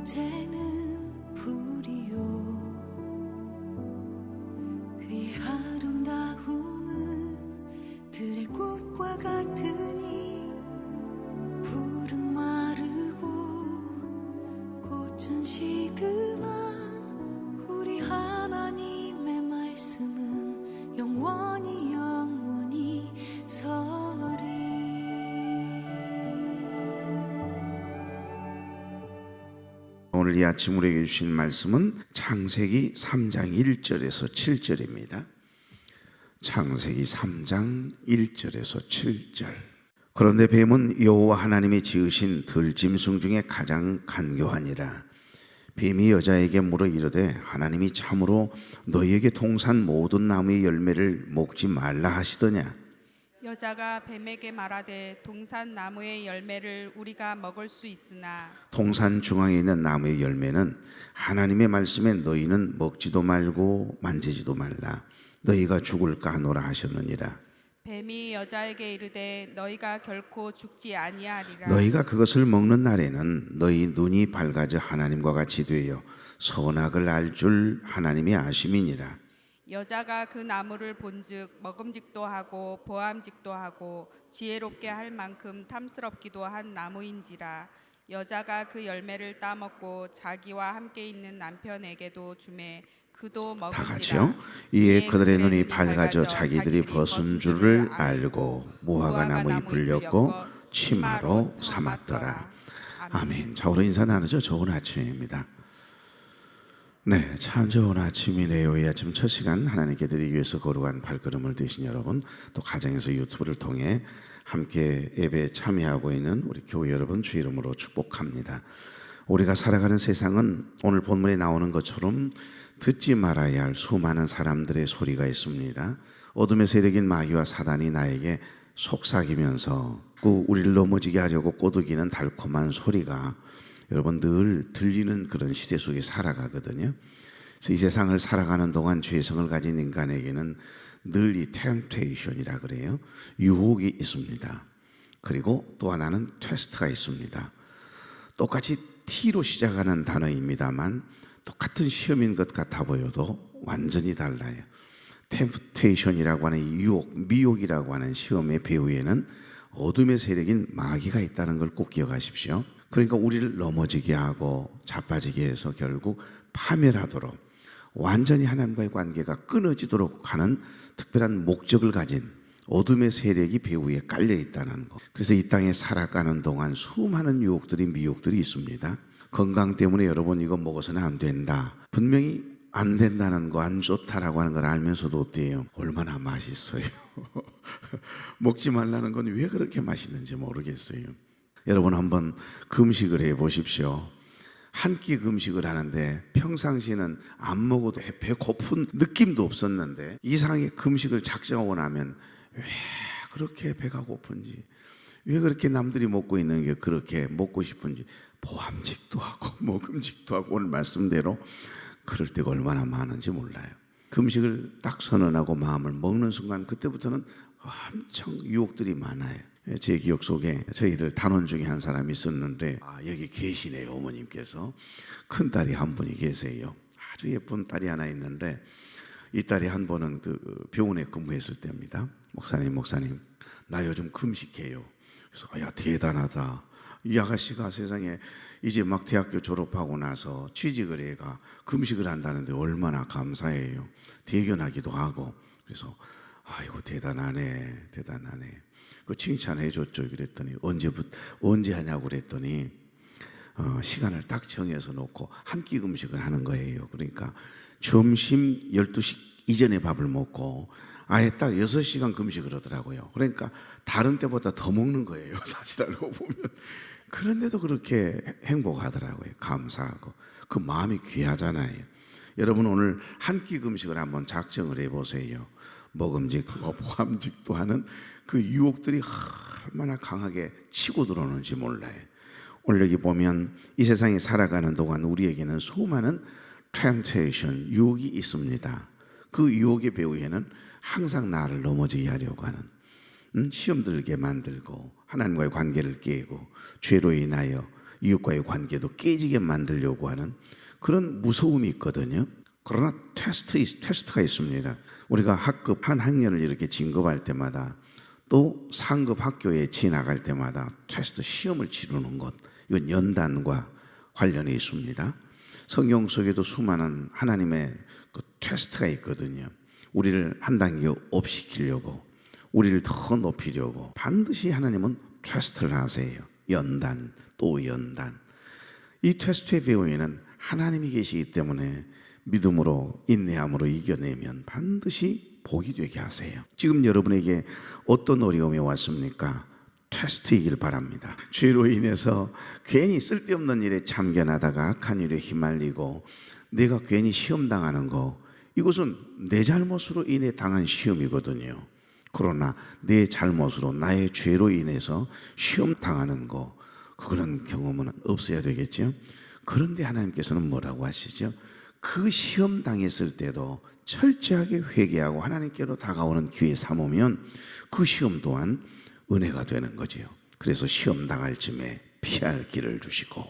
이제는 불이요 그의 아름다움은 들의 꽃과 같으니 불은 마르고 꽃은 시드나 우리 하나님의 말씀은 영원히 서리. 오늘 이 아침 우리에게 주신 말씀은 창세기 3장 1절에서 7절입니다. 창세기 3장 1절에서 7절. 그런데 뱀은 여호와 하나님이 지으신 들짐승 중에 가장 간교하니라. 뱀이 여자에게 물어 이르되 하나님이 참으로 너희에게 동산 모든 나무의 열매를 먹지 말라 하시더냐. 여자가 뱀에게 말하되 동산 나무의 열매를 우리가 먹을 수 있으나 동산 중앙에 있는 나무의 열매는 하나님의 말씀에 너희는 먹지도 말고 만지지도 말라 너희가 죽을까 하노라 하셨느니라. 뱀이 여자에게 이르되 너희가 결코 죽지 아니하리라. 너희가 그것을 먹는 날에는 너희 눈이 밝아져 하나님과 같이 되어 선악을 알 줄 하나님이 아심이니라. 여자가 그 나무를 본즉 먹음직도 하고 보암직도 하고 지혜롭게 할 만큼 탐스럽기도 한 나무인지라. 여자가 그 열매를 따먹고 자기와 함께 있는 남편에게도 주매 그도 다 먹은지라. 같이요. 이에 그들의 눈이 밝아져 자기들이 벗은 줄을 알고 무화과 나무에 불렸고 치마로 삼았더라. 아멘. 자, 우리 인사 나누죠. 좋은 아침입니다. 네, 참 좋은 아침이네요. 이 아침 첫 시간 하나님께 드리기 위해서 거룩한 발걸음을 드신 여러분, 또 가정에서 유튜브를 통해 함께 예배에 참여하고 있는 우리 교회 여러분 주 이름으로 축복합니다. 우리가 살아가는 세상은 오늘 본문에 나오는 것처럼 듣지 말아야 할 수많은 사람들의 소리가 있습니다. 어둠의 세력인 마귀와 사단이 나에게 속삭이면서 우리를 넘어지게 하려고 꼬드기는 달콤한 소리가 여러분 늘 들리는 그런 시대 속에 살아가거든요. 그래서 이 세상을 살아가는 동안 죄성을 가진 인간에게는 늘 이 템테이션이라 그래요. 유혹이 있습니다. 그리고 또 하나는 테스트가 있습니다. 똑같이 T로 시작하는 단어입니다만 똑같은 시험인 것 같아 보여도 완전히 달라요. 템테이션이라고 하는 이 유혹, 미혹이라고 하는 시험의 배후에는 어둠의 세력인 마귀가 있다는 걸 꼭 기억하십시오. 그러니까 우리를 넘어지게 하고 자빠지게 해서 결국 파멸하도록 완전히 하나님과의 관계가 끊어지도록 하는 특별한 목적을 가진 어둠의 세력이 배후에 깔려 있다는 것. 그래서 이 땅에 살아가는 동안 수많은 유혹들이 미혹들이 있습니다. 건강 때문에 여러분 이거 먹어서는 안 된다. 분명히 안 된다는 거, 안 좋다라고 하는 걸 알면서도 어때요? 얼마나 맛있어요. 먹지 말라는 건 왜 그렇게 맛있는지 모르겠어요. 여러분 한번 금식을 해보십시오. 한 끼 금식을 하는데 평상시에는 안 먹어도 배고픈 느낌도 없었는데 이상하게 금식을 작정하고 나면 왜 그렇게 배가 고픈지, 왜 그렇게 남들이 먹고 있는 게 그렇게 먹고 싶은지 보암직도 하고 먹음직도 하고 오늘 말씀대로 그럴 때가 얼마나 많은지 몰라요. 금식을 딱 선언하고 마음을 먹는 순간 그때부터는 엄청 유혹들이 많아요. 제 기억 속에 저희들 단원 중에 한 사람이 있었는데 여기 계시네요. 어머님께서 큰딸이 한 분이 계세요. 아주 예쁜 딸이 하나 있는데 이 딸이 한 번은 그 병원에 근무했을 때입니다. 목사님 나 요즘 금식해요. 그래서 야 대단하다. 이 아가씨가 세상에 이제 막 대학교 졸업하고 나서 취직을 해가 금식을 한다는데 얼마나 감사해요. 대견하기도 하고. 그래서 아이고 대단하네. 그 칭찬해 줬죠. 그랬더니 언제 하냐고 그랬더니 시간을 딱 정해서 놓고 한 끼 금식을 하는 거예요. 그러니까 점심 12시 이전에 밥을 먹고 아예 딱 6시간 금식을 하더라고요. 그러니까 다른 때보다 더 먹는 거예요. 사실 알고 보면. 그런데도 그렇게 행복하더라고요. 감사하고. 그 마음이 귀하잖아요. 여러분 오늘 한 끼 금식을 한번 작정을 해보세요. 먹음직, 보암직도 하는 그 유혹들이 얼마나 강하게 치고 들어오는지 몰라요. 오늘 여기 보면 이 세상에 살아가는 동안 우리에게는 수많은 템테이션, 유혹이 있습니다. 그 유혹의 배후에는 항상 나를 넘어지게 하려고 하는 시험 들게 만들고 하나님과의 관계를 깨고 죄로 인하여 이웃과의 관계도 깨지게 만들려고 하는 그런 무서움이 있거든요. 그러나 테스트가 있습니다. 우리가 학급 한 학년을 이렇게 진급할 때마다 또 상급 학교에 지나갈 때마다 테스트 시험을 치르는 것, 이건 연단과 관련이 있습니다. 성경 속에도 수많은 하나님의 그 테스트가 있거든요. 우리를 한 단계 업시키려고, 우리를 더 높이려고 반드시 하나님은 테스트를 하세요. 연단 또 연단. 이 테스트의 배후에는 하나님이 계시기 때문에 믿음으로 인내함으로 이겨내면 반드시 복이 되게 하세요. 지금 여러분에게 어떤 어려움이 왔습니까? 테스트이길 바랍니다. 죄로 인해서 괜히 쓸데없는 일에 참견하다가 악한 일에 휘말리고 내가 괜히 시험 당하는 거, 이것은 내 잘못으로 인해 당한 시험이거든요. 그러나 내 잘못으로 나의 죄로 인해서 시험 당하는 거, 그런 경험은 없어야 되겠죠. 그런데 하나님께서는 뭐라고 하시죠? 그 시험 당했을 때도 철저하게 회개하고 하나님께로 다가오는 기회 삼으면 그 시험 또한 은혜가 되는 거지요. 그래서 시험 당할 쯤에 피할 길을 주시고,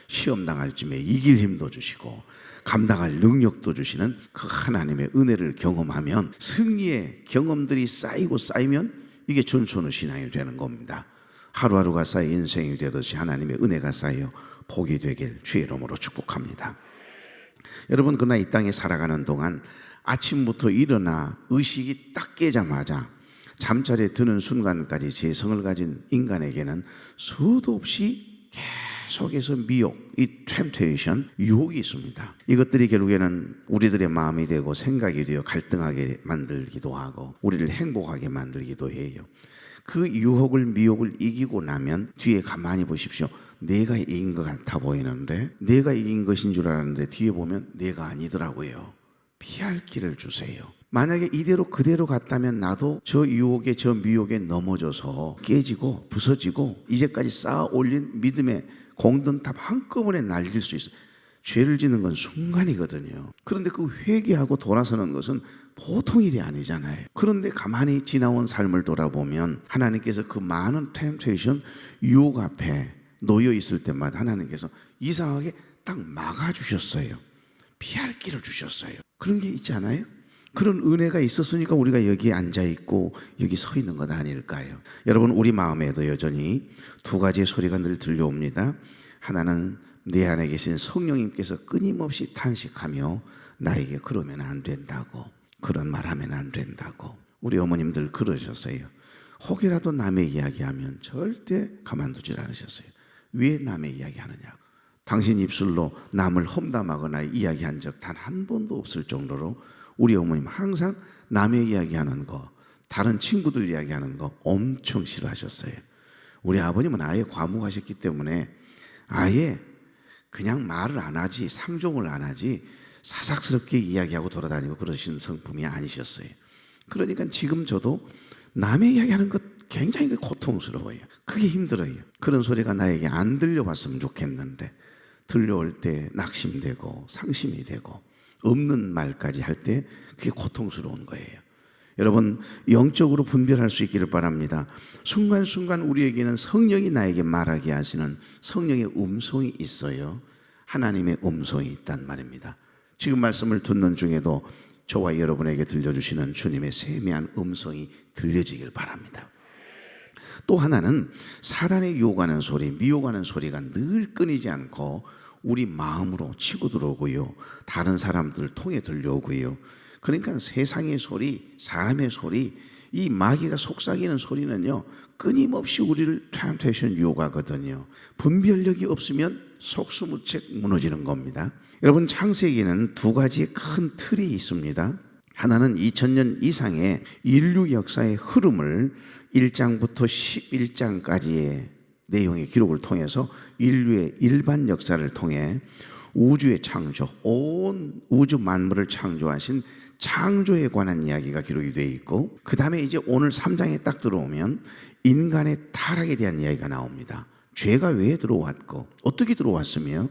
시험 당할 쯤에 이길 힘도 주시고, 감당할 능력도 주시는 그 하나님의 은혜를 경험하면, 승리의 경험들이 쌓이면 이게 준수는 신앙이 되는 겁니다. 하루하루가 쌓여 인생이 되듯이 하나님의 은혜가 쌓여 복이 되길 주의 이름으로 축복합니다. 여러분, 그러나 이 땅에 살아가는 동안 아침부터 일어나 의식이 딱 깨자마자 잠자리에 드는 순간까지 재성을 가진 인간에게는 수도 없이 계속해서 미혹, 이 템테이션, 유혹이 있습니다. 이것들이 결국에는 우리들의 마음이 되고 생각이 되어 갈등하게 만들기도 하고 우리를 행복하게 만들기도 해요. 그 유혹을, 미혹을 이기고 나면 뒤에 가만히 보십시오. 내가 이긴 것 같아 보이는데, 내가 이긴 것인 줄 알았는데 뒤에 보면 내가 아니더라고요. 피할 길을 주세요. 만약에 이대로 그대로 갔다면 나도 저 유혹에, 저 미혹에 넘어져서 깨지고 부서지고 이제까지 쌓아 올린 믿음의 공든탑 한꺼번에 날릴 수 있어요. 죄를 짓는 건 순간이거든요. 그런데 그 회개하고 돌아서는 것은 보통 일이 아니잖아요. 그런데 가만히 지나온 삶을 돌아보면 하나님께서 그 많은 템테이션, 유혹 앞에 놓여 있을 때마다 하나님께서 이상하게 딱 막아주셨어요. 피할 길을 주셨어요. 그런 게 있지 않아요? 그런 은혜가 있었으니까 우리가 여기에 앉아있고 여기 서 있는 것 아닐까요? 여러분, 우리 마음에도 여전히 두 가지의 소리가 늘 들려옵니다. 하나는 내 안에 계신 성령님께서 끊임없이 탄식하며 나에게 그러면 안 된다고, 그런 말하면 안 된다고. 우리 어머님들 그러셨어요. 혹이라도 남의 이야기하면 절대 가만두질 않으셨어요. 왜 남의 이야기하느냐고. 당신 입술로 남을 험담하거나 이야기한 적 단 한 번도 없을 정도로 우리 어머님 항상 남의 이야기하는 거, 다른 친구들 이야기하는 거 엄청 싫어하셨어요. 우리 아버님은 아예 과묵하셨기 때문에 아예 그냥 말을 안 하지, 상종을 안 하지, 사삭스럽게 이야기하고 돌아다니고 그러신 성품이 아니셨어요. 그러니까 지금 저도 남의 이야기하는 것 굉장히 고통스러워요. 그게 힘들어요. 그런 소리가 나에게 안 들려왔으면 좋겠는데 들려올 때 낙심되고 상심이 되고 없는 말까지 할 때 그게 고통스러운 거예요. 여러분, 영적으로 분별할 수 있기를 바랍니다. 순간순간 우리에게는 성령이 나에게 말하게 하시는 성령의 음성이 있어요. 하나님의 음성이 있단 말입니다. 지금 말씀을 듣는 중에도 저와 여러분에게 들려주시는 주님의 세미한 음성이 들려지길 바랍니다. 또 하나는 사단의 유혹하는 소리, 미혹하는 소리가 늘 끊이지 않고 우리 마음으로 치고 들어오고요, 다른 사람들을 통해 들려오고요. 그러니까 세상의 소리, 사람의 소리, 이 마귀가 속삭이는 소리는요 끊임없이 우리를 템테이션 유혹하거든요. 분별력이 없으면 속수무책 무너지는 겁니다. 여러분, 창세기에는 두 가지의 큰 틀이 있습니다. 하나는 2000년 이상의 인류 역사의 흐름을 1장부터 11장까지의 내용의 기록을 통해서 인류의 일반 역사를 통해 우주의 창조, 온 우주 만물을 창조하신 창조에 관한 이야기가 기록이 되어 있고, 그 다음에 이제 오늘 3장에 딱 들어오면 인간의 타락에 대한 이야기가 나옵니다. 죄가 왜 들어왔고 어떻게 들어왔으며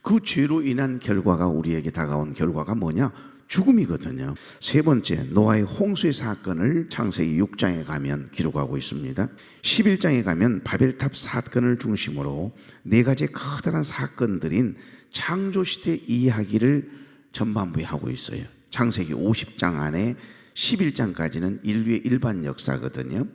그 죄로 인한 결과가, 우리에게 다가온 결과가 뭐냐? 죽음이거든요. 세 번째, 노아의 홍수의 사건을 창세기 6장에 가면 기록하고 있습니다. 11장에 가면 바벨탑 사건을 중심으로 네 가지의 커다란 사건들인 창조시대 이야기를 전반부에 하고 있어요. 창세기 50장 안에 11장까지는 인류의 일반 역사거든요.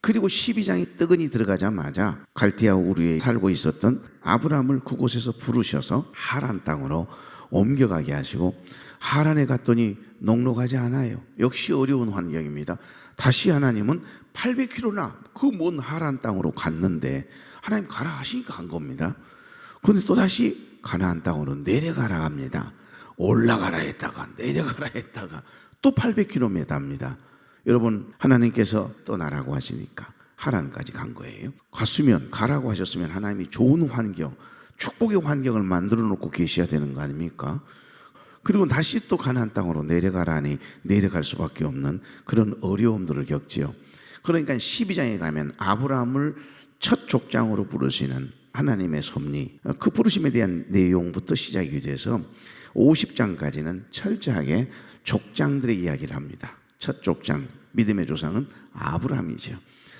그리고 12장이 뜨거니 들어가자마자 갈대아 우르에 살고 있었던 아브라함을 그곳에서 부르셔서 하란 땅으로 옮겨가게 하시고, 하란에 갔더니 녹록하지 않아요. 역시 어려운 환경입니다. 다시 하나님은 800km나 그 먼 하란 땅으로 갔는데 하나님 가라 하시니까 간 겁니다. 그런데 또 다시 가나안 땅으로 내려가라 합니다. 올라가라 했다가 내려가라 했다가 또 800km입니다. 여러분, 하나님께서 떠나라고 하시니까 하란까지 간 거예요. 갔으면, 가라고 하셨으면 하나님이 좋은 환경, 축복의 환경을 만들어 놓고 계셔야 되는 거 아닙니까? 그리고 다시 또 가나안 땅으로 내려가라니 내려갈 수밖에 없는 그런 어려움들을 겪지요. 그러니까 12장에 가면 아브라함을 첫 족장으로 부르시는 하나님의 섭리, 그 부르심에 대한 내용부터 시작이 돼서 50장까지는 철저하게 족장들의 이야기를 합니다. 첫 족장, 믿음의 조상은 아브라함이죠.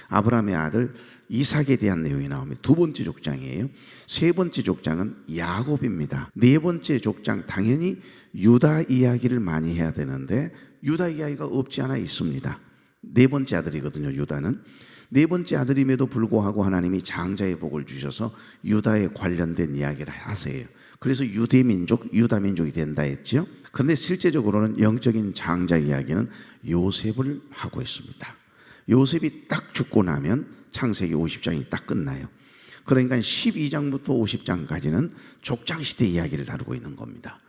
아브라함의 아들 이삭에 대한 내용이 나옵니다. 두 번째 족장이에요. 세 번째 족장은 야곱입니다. 네 번째 족장, 당연히 유다 이야기를 많이 해야 되는데 유다 이야기가 없지 않아 있습니다. 네 번째 아들이거든요, 유다는. 네 번째 아들임에도 불구하고 하나님이 장자의 복을 주셔서 유다에 관련된 이야기를 하세요. 그래서 유대민족, 유다민족이 된다 했죠. 그런데 실제적으로는 영적인 장자 이야기는 요셉을 하고 있습니다. 요셉이 딱 죽고 나면 창세기 50장이 딱 끝나요. 그러니까 12장부터 50장까지는 족장시대 이야기를 다루고 있는 겁니다.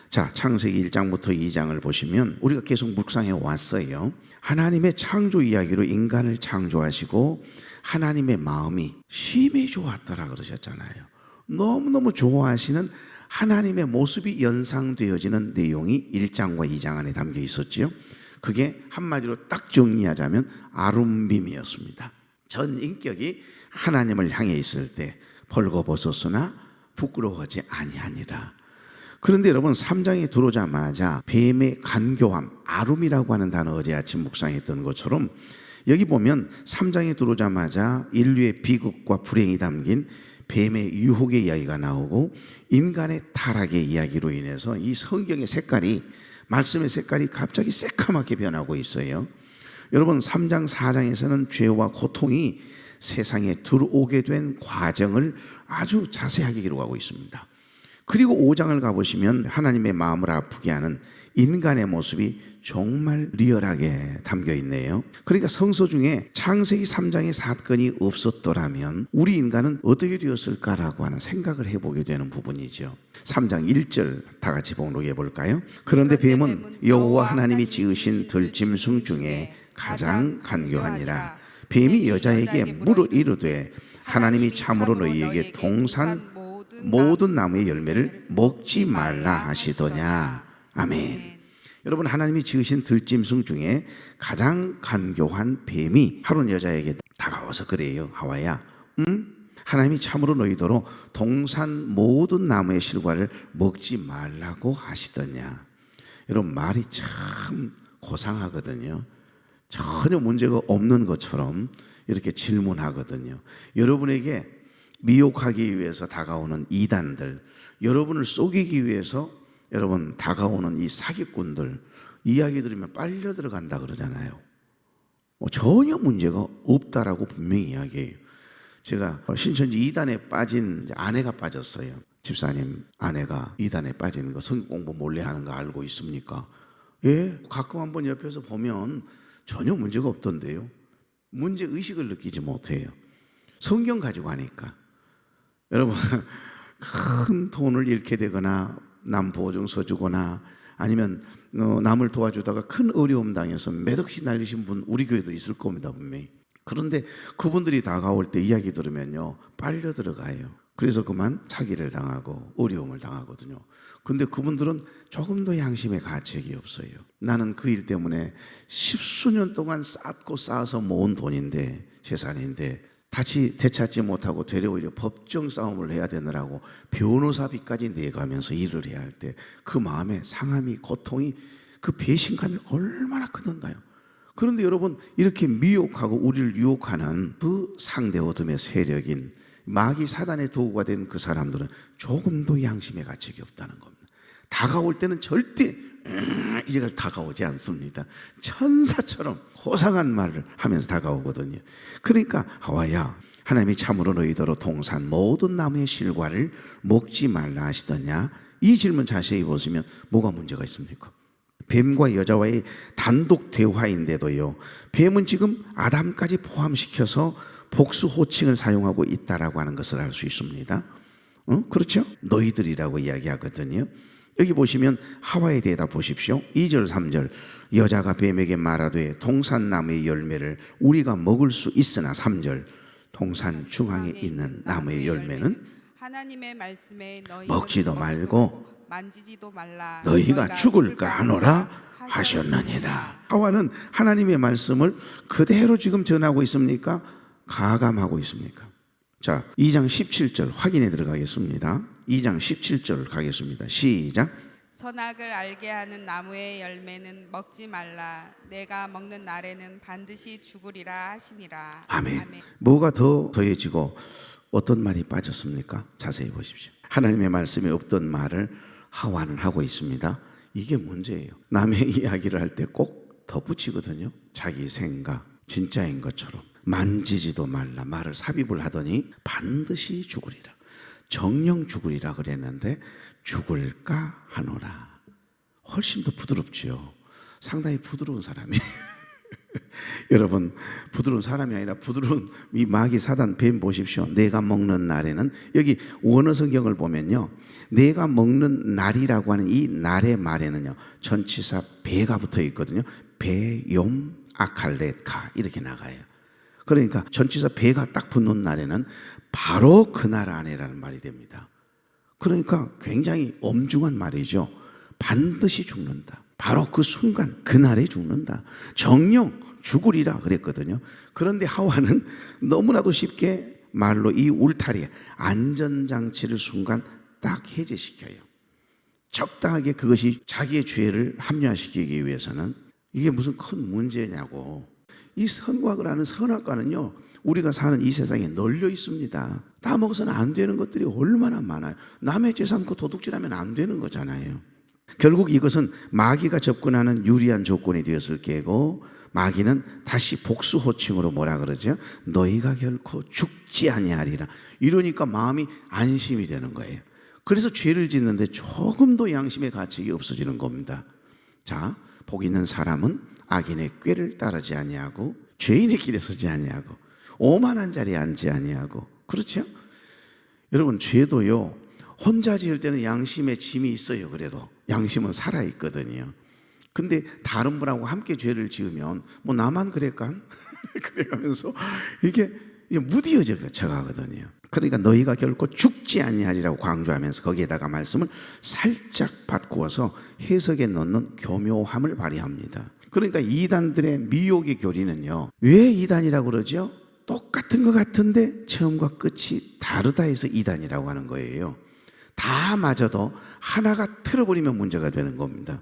자, 창세기 1장부터 2장을 보시면 우리가 계속 묵상해 왔어요. 하나님의 창조 이야기로 인간을 창조하시고 하나님의 마음이 심히 좋았더라 그러셨잖아요. 너무너무 좋아하시는 하나님의 모습이 연상되어지는 내용이 1장과 2장 안에 담겨 있었지요. 그게 한마디로 딱 정리하자면 아름빔이었습니다. 전 인격이 하나님을 향해 있을 때 벌거벗었으나 부끄러워하지 아니하니라. 그런데 여러분, 3장에 들어오자마자 뱀의 간교함, 아름이라고 하는 단어, 어제 아침 묵상했던 것처럼 여기 보면 3장에 들어오자마자 인류의 비극과 불행이 담긴 뱀의 유혹의 이야기가 나오고 인간의 타락의 이야기로 인해서 이 성경의 색깔이, 말씀의 색깔이 갑자기 새카맣게 변하고 있어요. 여러분, 3장 4장에서는 죄와 고통이 세상에 들어오게 된 과정을 아주 자세하게 기록하고 있습니다. 그리고 5장을 가보시면 하나님의 마음을 아프게 하는 인간의 모습이 정말 리얼하게 담겨 있네요. 그러니까 성서 중에 창세기 3장의 사건이 없었더라면 우리 인간은 어떻게 되었을까라고 하는 생각을 해보게 되는 부분이죠. 3장 1절 다 같이 봉독해 볼까요? 그런데 뱀은 여호와 하나님이 지으신 들짐승 중에 가장 간교하니라. 뱀이 여자에게 물어 이르되 하나님이 참으로 너희에게 동산 모든 나무의 열매를 먹지 말라 하시더냐. 아멘. 여러분, 하나님이 지으신 들짐승 중에 가장 간교한 뱀이 하루는 여자에게 다가와서 그래요. 하와야, 하나님이 참으로 너희더러 동산 모든 나무의 실과를 먹지 말라고 하시더냐. 여러분, 말이 참 고상하거든요. 전혀 문제가 없는 것처럼 이렇게 질문하거든요. 여러분에게 미혹하기 위해서 다가오는 이단들, 여러분을 속이기 위해서 여러분 다가오는 이 사기꾼들 이야기 들으면 빨려 들어간다 그러잖아요. 전혀 문제가 없다라고 분명히 이야기해요. 제가 신천지 이단에 빠진 아내가 빠졌어요. 집사님, 아내가 이단에 빠지는 거, 성경 공부 몰래 하는 거 알고 있습니까? 예, 가끔 한번 옆에서 보면 전혀 문제가 없던데요. 문제 의식을 느끼지 못해요. 성경 가지고 하니까. 여러분, 큰 돈을 잃게 되거나 남 보증서 주거나 아니면 남을 도와주다가 큰 어려움 당해서 몇 억씩 날리신 분 우리 교회도 있을 겁니다, 분명히. 그런데 그분들이 다가올 때 이야기 들으면요, 빨려 들어가요. 그래서 그만 사기를 당하고 어려움을 당하거든요. 근데 그분들은 조금도 양심의 가책이 없어요. 나는 그 일 때문에 십수년 동안 쌓고 쌓아서 모은 돈인데, 재산인데 다시 되찾지 못하고 되려 오히려 법정 싸움을 해야 되느라고 변호사비까지 내가면서 일을 해야 할 때 그 마음에 상함이, 고통이 그 배신감이 얼마나 크던가요? 그런데 여러분, 이렇게 미혹하고 우리를 유혹하는 그 상대 어둠의 세력인 마귀 사단의 도구가 된 그 사람들은 조금도 양심의 가책이 없다는 겁니다. 다가올 때는 절대 이래가 다가오지 않습니다. 천사처럼 호상한 말을 하면서 다가오거든요. 그러니까 하와야, 하나님이 참으로 너희더러 동산 모든 나무의 실과를 먹지 말라 하시더냐? 이 질문 자세히 보시면 뭐가 문제가 있습니까? 뱀과 여자와의 단독 대화인데도요, 뱀은 지금 아담까지 포함시켜서 복수 호칭을 사용하고 있다라고 하는 것을 알 수 있습니다. 그렇죠? 너희들이라고 이야기하거든요. 여기 보시면 하와에 대해다 보십시오. 2절 3절 여자가 뱀에게 말하되 동산나무의 열매를 우리가 먹을 수 있으나 3절 동산 중앙에 있는 나무의 열매는 하나님의 말씀에 너희 먹지도 말고 만지지도 말라 너희가 죽을까 하노라 하셨느니라. 하와는 하나님의 말씀을 그대로 지금 전하고 있습니까? 가감하고 있습니까? 자, 2장 17절 확인해 들어가겠습니다. 2장 17절 가겠습니다. 시작. 선악을 알게 하는 나무의 열매는 먹지 말라 내가 먹는 날에는 반드시 죽으리라 하시니라. 아멘. 뭐가 더 더해지고 어떤 말이 빠졌습니까? 자세히 보십시오. 하나님의 말씀이 없던 말을 하와는 하고 있습니다. 이게 문제예요. 남의 이야기를 할 때 꼭 덧붙이거든요. 자기 생각 진짜인 것처럼 만지지도 말라 말을 삽입을 하더니 반드시 죽으리라, 정령 죽으리라 그랬는데 죽을까 하노라. 훨씬 더 부드럽지요. 상당히 부드러운 사람이 여러분, 부드러운 사람이 아니라 부드러운 이 마귀 사단 뱀 보십시오. 내가 먹는 날에는, 여기 원어 성경을 보면요, 내가 먹는 날이라고 하는 이 날의 말에는요 전치사 배가 붙어 있거든요. 배욤 아칼렛카 이렇게 나가요. 그러니까 전치사 배가 딱 붙는 날에는 바로 그날 안에라는 말이 됩니다. 그러니까 굉장히 엄중한 말이죠. 반드시 죽는다. 바로 그 순간 그날에 죽는다. 정령 죽으리라 그랬거든요. 그런데 하와는 너무나도 쉽게 말로 이 울타리 안전장치를 순간 딱 해제시켜요. 적당하게 그것이 자기의 죄를 합리화시키기 위해서는 이게 무슨 큰 문제냐고. 이 선과를 하는 선악과는요 우리가 사는 이 세상에 널려 있습니다. 다 먹어서는 안 되는 것들이 얼마나 많아요. 남의 재산 그 도둑질하면 안 되는 거잖아요. 결국 이것은 마귀가 접근하는 유리한 조건이 되었을 게고, 마귀는 다시 복수 호칭으로 뭐라 그러죠? 너희가 결코 죽지 아니하리라. 이러니까 마음이 안심이 되는 거예요. 그래서 죄를 짓는데 조금도 양심의 가책이 없어지는 겁니다. 자, 복 있는 사람은 악인의 꾀를 따르지 아니하고 죄인의 길에 서지 아니하고 오만한 자리에 앉지 아니하고. 그렇죠? 여러분, 죄도요 혼자 지을 때는 양심의 짐이 있어요. 그래도 양심은 살아있거든요. 근데 다른 분하고 함께 죄를 지으면 뭐 나만 그랬까? 그래가면서 이게 무디어져 가거든요. 그러니까 너희가 결코 죽지 아니하리라고 강조하면서 거기에다가 말씀을 살짝 바꾸어서 해석에 넣는 교묘함을 발휘합니다. 그러니까 이단들의 미혹의 교리는요, 왜 이단이라고 그러죠? 똑같은 것 같은데 처음과 끝이 다르다 해서 이단이라고 하는 거예요. 다 맞아도 하나가 틀어버리면 문제가 되는 겁니다.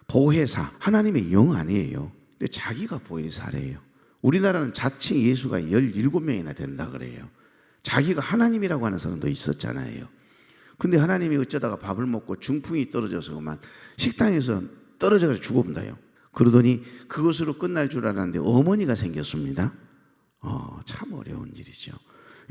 보혜사, 하나님의 영 아니에요. 근데 자기가 보혜사래요. 우리나라는 자칭 예수가 17명이나 된다 그래요. 자기가 하나님이라고 하는 사람도 있었잖아요. 근데 하나님이 어쩌다가 밥을 먹고 중풍이 떨어져서 그만 식당에서 떨어져서 죽어본다요. 그러더니 그것으로 끝날 줄 알았는데 어머니가 생겼습니다. 참 어려운 일이죠.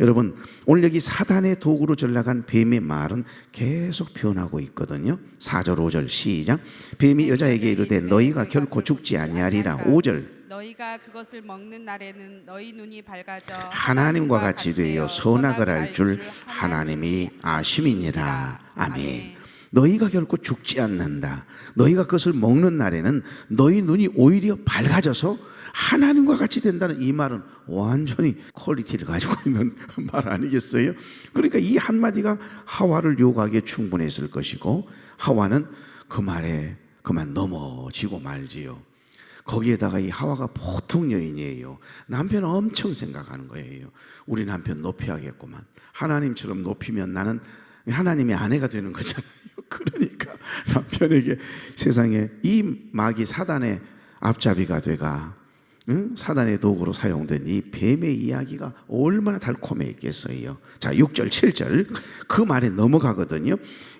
여러분, 오늘 여기 사단의 도구로 전락한 뱀의 말은 계속 변하고 있거든요. 4절 5절 시작. 뱀이 여자에게 이르되 너희가 결코 죽지 아니하리라. 5절 너희가 그것을 먹는 날에는 너희 눈이 밝아져 하나님과 같이 되어 선악을 알 줄 하나님이 아심이니라. 아멘. 너희가 결코 죽지 않는다. 너희가 그것을 먹는 날에는 너희 눈이 오히려 밝아져서 하나님과 같이 된다는 이 말은 완전히 퀄리티를 가지고 있는 말 아니겠어요? 그러니까 이 한마디가 하와를 유혹하기에 충분했을 것이고, 하와는 그 말에 그만 넘어지고 말지요. 거기에다가 이 하와가 보통 여인이에요. 남편 엄청 생각하는 거예요. 우리 남편 높여야겠구만. 하나님처럼 높이면 나는 하나님의 아내가 되는 거잖아요. 그러니까 남편에게 세상에 이 마귀 사단의 앞잡이가 돼가 사단의 도구로 사용된 이 뱀의 이야기가 얼마나 달콤했겠어요. 자, 6절 7절 그 말에 넘어가거든요.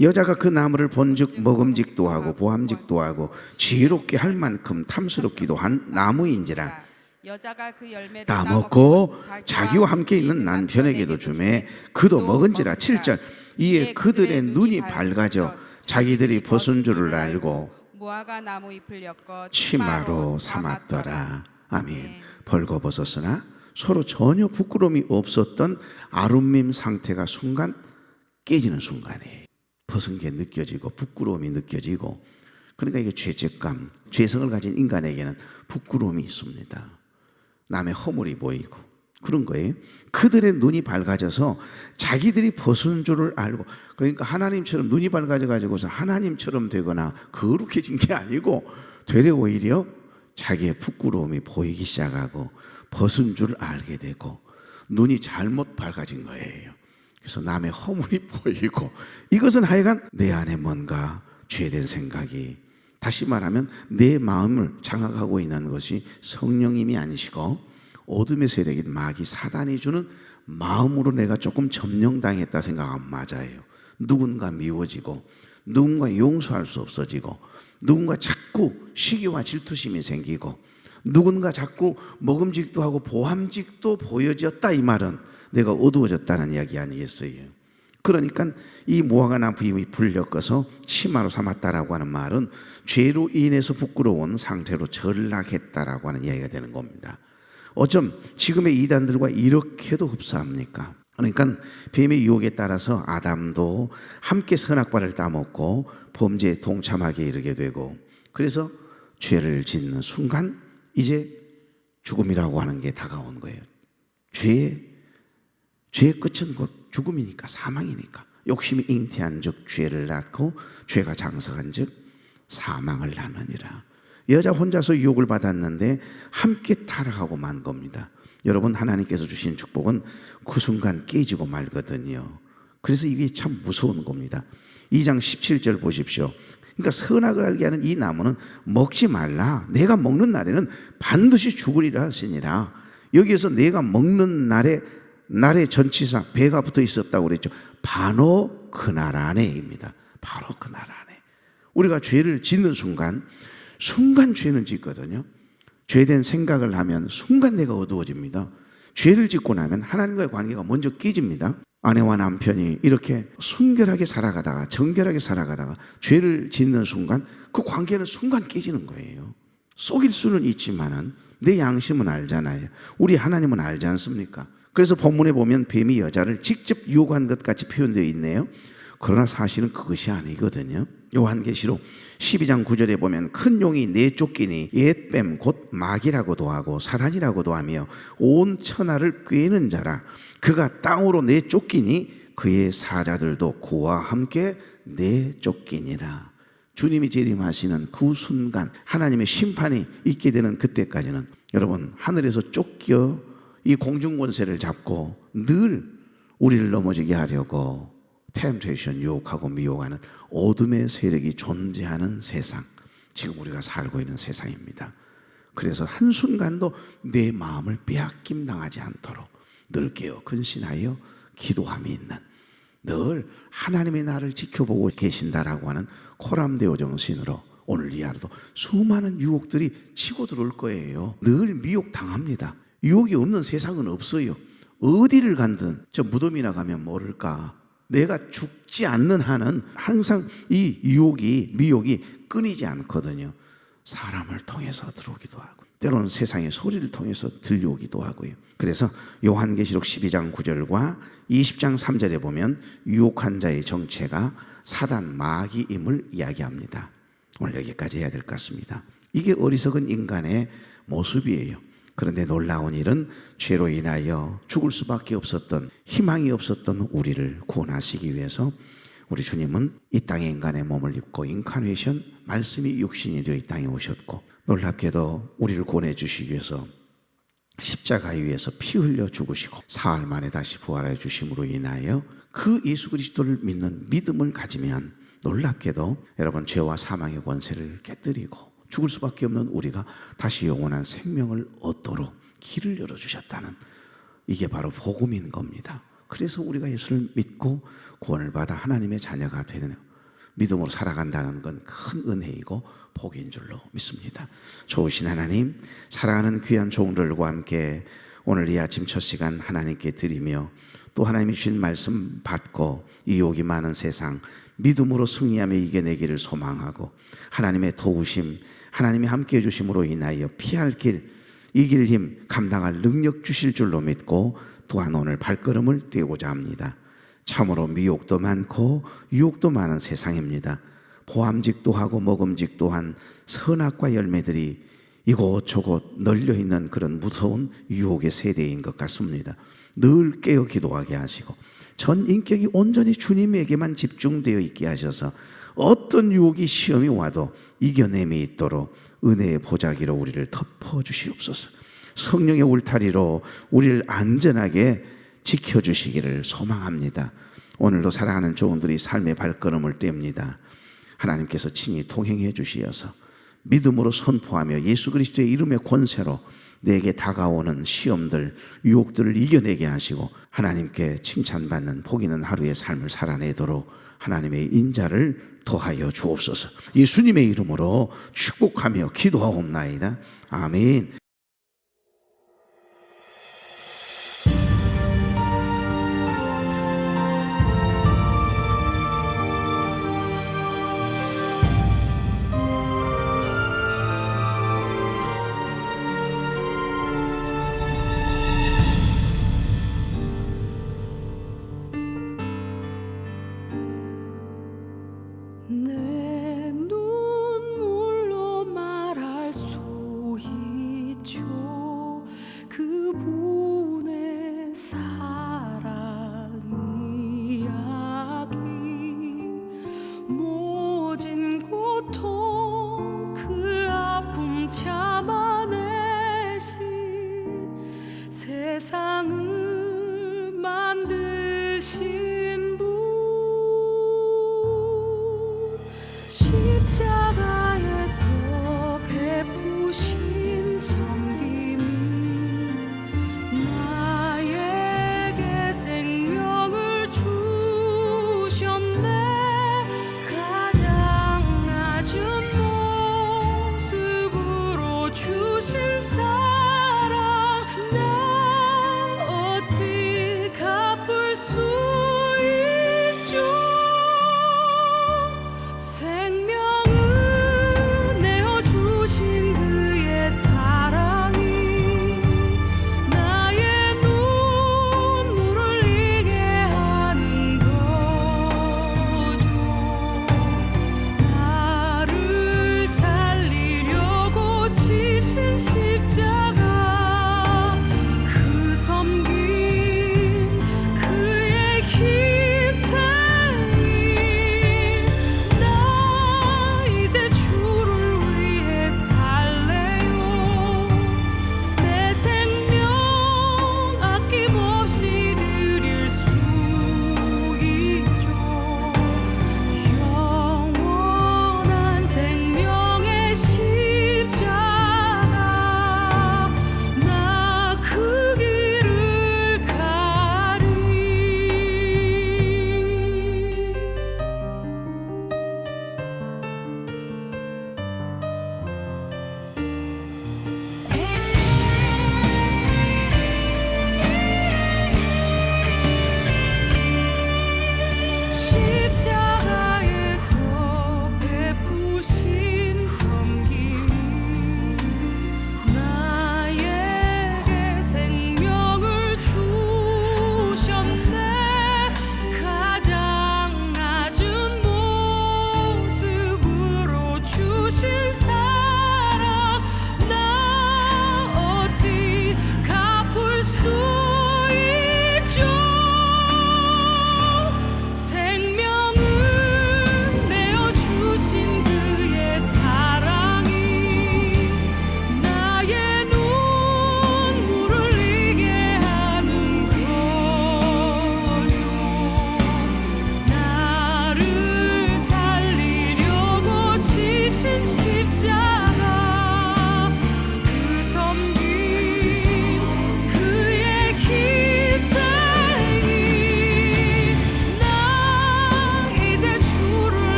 여자가 그 나무를 본즉 먹음직도 하고 보암직도 하고 지혜롭게 할 만큼 탐스럽기도 한 나무인지라. 여자가 그 열매를 따먹고 자기와 함께 있는 남편에게도 주매 그도 먹은지라. 7절 이에 그들의 눈이 밝아져 자기들이 벗은 줄을 알고 무화과 나무 잎을 엮어 치마로 삼았더라. 아멘. 벌거벗었으나 서로 전혀 부끄러움이 없었던 아름밈 상태가 순간 깨지는 순간이에요. 벗은 게 느껴지고 부끄러움이 느껴지고, 그러니까 이게 죄책감, 죄성을 가진 인간에게는 부끄러움이 있습니다. 남의 허물이 보이고 그런 거예요. 그들의 눈이 밝아져서 자기들이 벗은 줄을 알고, 그러니까 하나님처럼 눈이 밝아져 가지고서 하나님처럼 되거나 거룩해진 게 아니고 되려 오히려 자기의 부끄러움이 보이기 시작하고 벗은 줄을 알게 되고 눈이 잘못 밝아진 거예요. 그래서 남의 허물이 보이고, 이것은 하여간 내 안에 뭔가 죄된 생각이, 다시 말하면 내 마음을 장악하고 있는 것이 성령님이 아니시고 어둠의 세력인 마귀 사단이 주는 마음으로 내가 조금 점령당했다 생각하면 맞아요. 누군가 미워지고, 누군가 용서할 수 없어지고, 누군가 자꾸 시기와 질투심이 생기고, 누군가 자꾸 먹음직도 하고 보암직도 보여졌다, 이 말은 내가 어두워졌다는 이야기 아니겠어요? 그러니까 이 무화과 나무 잎을 엮어서 치마로 삼았다라고 하는 말은 죄로 인해서 부끄러운 상태로 전락했다라고 하는 이야기가 되는 겁니다. 어쩜 지금의 이단들과 이렇게도 흡사합니까? 그러니까 뱀의 유혹에 따라서 아담도 함께 선악과를 따먹고 범죄에 동참하게 이르게 되고, 그래서 죄를 짓는 순간 이제 죽음이라고 하는 게 다가온 거예요. 죄의 끝은 곧 죽음이니까, 사망이니까. 욕심이 잉태한 즉 죄를 낳고 죄가 장성한 즉 사망을 낳느니라. 여자 혼자서 유혹을 받았는데 함께 타락하고 만 겁니다. 여러분, 하나님께서 주신 축복은 그 순간 깨지고 말거든요. 그래서 이게 참 무서운 겁니다. 2장 17절 보십시오. 그러니까 선악을 알게 하는 이 나무는 먹지 말라. 내가 먹는 날에는 반드시 죽으리라 하시니라. 여기에서 내가 먹는 날의 전치사 배가 붙어 있었다고 그랬죠. 바로 그날 안에입니다. 바로 그날 안에. 우리가 죄를 짓는 순간 죄는 짓거든요. 죄된 생각을 하면 순간 내가 어두워집니다. 죄를 짓고 나면 하나님과의 관계가 먼저 깨집니다. 아내와 남편이 이렇게 순결하게 살아가다가, 정결하게 살아가다가 죄를 짓는 순간 그 관계는 순간 깨지는 거예요. 속일 수는 있지만은 내 양심은 알잖아요. 우리 하나님은 알지 않습니까? 그래서 본문에 보면 뱀이 여자를 직접 유혹한 것 같이 표현되어 있네요. 그러나 사실은 그것이 아니거든요. 요한계시록 12장 9절에 보면 큰 용이 내쫓기니 옛뱀 곧 마귀라고도 하고 사단이라고도 하며 온 천하를 꿰는 자라. 그가 땅으로 내쫓기니 그의 사자들도 그와 함께 내쫓기니라. 주님이 재림하시는 그 순간, 하나님의 심판이 있게 되는 그때까지는 여러분, 하늘에서 쫓겨 이 공중권세를 잡고 늘 우리를 넘어지게 하려고 템테이션, 유혹하고 미혹하는 어둠의 세력이 존재하는 세상, 지금 우리가 살고 있는 세상입니다. 그래서 한순간도 내 마음을 빼앗김 당하지 않도록 늘 깨어 근신하여 기도함이 있는, 늘 하나님의 나를 지켜보고 계신다라고 하는 코람데오 정신으로 오늘 이 하루도 수많은 유혹들이 치고 들어올 거예요. 늘 미혹 당합니다. 유혹이 없는 세상은 없어요. 어디를 간든, 저 무덤이나 가면 모를까, 내가 죽지 않는 한은 항상 이 유혹이, 미혹이 끊이지 않거든요. 사람을 통해서 들어오기도 하고, 때로는 세상의 소리를 통해서 들려오기도 하고요. 그래서 요한계시록 12장 9절과 20장 3절에 보면 유혹한 자의 정체가 사단 마귀임을 이야기합니다. 오늘 여기까지 해야 될 것 같습니다. 이게 어리석은 인간의 모습이에요. 그런데 놀라운 일은 죄로 인하여 죽을 수밖에 없었던, 희망이 없었던 우리를 구원하시기 위해서 우리 주님은 이 땅의 인간의 몸을 입고 인카네이션, 말씀이 육신이 되어 이 땅에 오셨고, 놀랍게도 우리를 구원해 주시기 위해서 십자가 위에서 피 흘려 죽으시고 사흘 만에 다시 부활해 주심으로 인하여 그 예수 그리스도를 믿는 믿음을 가지면 놀랍게도 여러분 죄와 사망의 권세를 깨뜨리고 죽을 수밖에 없는 우리가 다시 영원한 생명을 얻도록 길을 열어주셨다는, 이게 바로 복음인 겁니다. 그래서 우리가 예수를 믿고 구원을 받아 하나님의 자녀가 되는, 믿음으로 살아간다는 건 큰 은혜이고 복인 줄로 믿습니다. 좋으신 하나님, 사랑하는 귀한 종들과 함께 오늘 이 아침 첫 시간 하나님께 드리며 또 하나님이 주신 말씀 받고 유혹이 많은 세상 믿음으로 승리하며 이겨내기를 소망하고, 하나님의 도우심, 하나님이 함께해 주심으로 인하여 피할 길, 이길 힘, 감당할 능력 주실 줄로 믿고 또한 오늘 발걸음을 떼고자 합니다. 참으로 미혹도 많고 유혹도 많은 세상입니다. 보암직도 하고 먹음직도 한 선악과 열매들이 이곳저곳 널려있는 그런 무서운 유혹의 세대인 것 같습니다. 늘 깨어 기도하게 하시고 전 인격이 온전히 주님에게만 집중되어 있게 하셔서 어떤 유혹이 시험이 와도 이겨냄이 있도록 은혜의 보자기로 우리를 덮어주시옵소서. 성령의 울타리로 우리를 안전하게 지켜주시기를 소망합니다. 오늘도 사랑하는 종들이 삶의 발걸음을 뗍니다. 하나님께서 친히 동행해 주시어서 믿음으로 선포하며 예수 그리스도의 이름의 권세로 내게 다가오는 시험들, 유혹들을 이겨내게 하시고 하나님께 칭찬받는 복 있는 하루의 삶을 살아내도록 하나님의 인자를 더하여 주옵소서. 예수님의 이름으로 축복하며 기도하옵나이다. 아멘.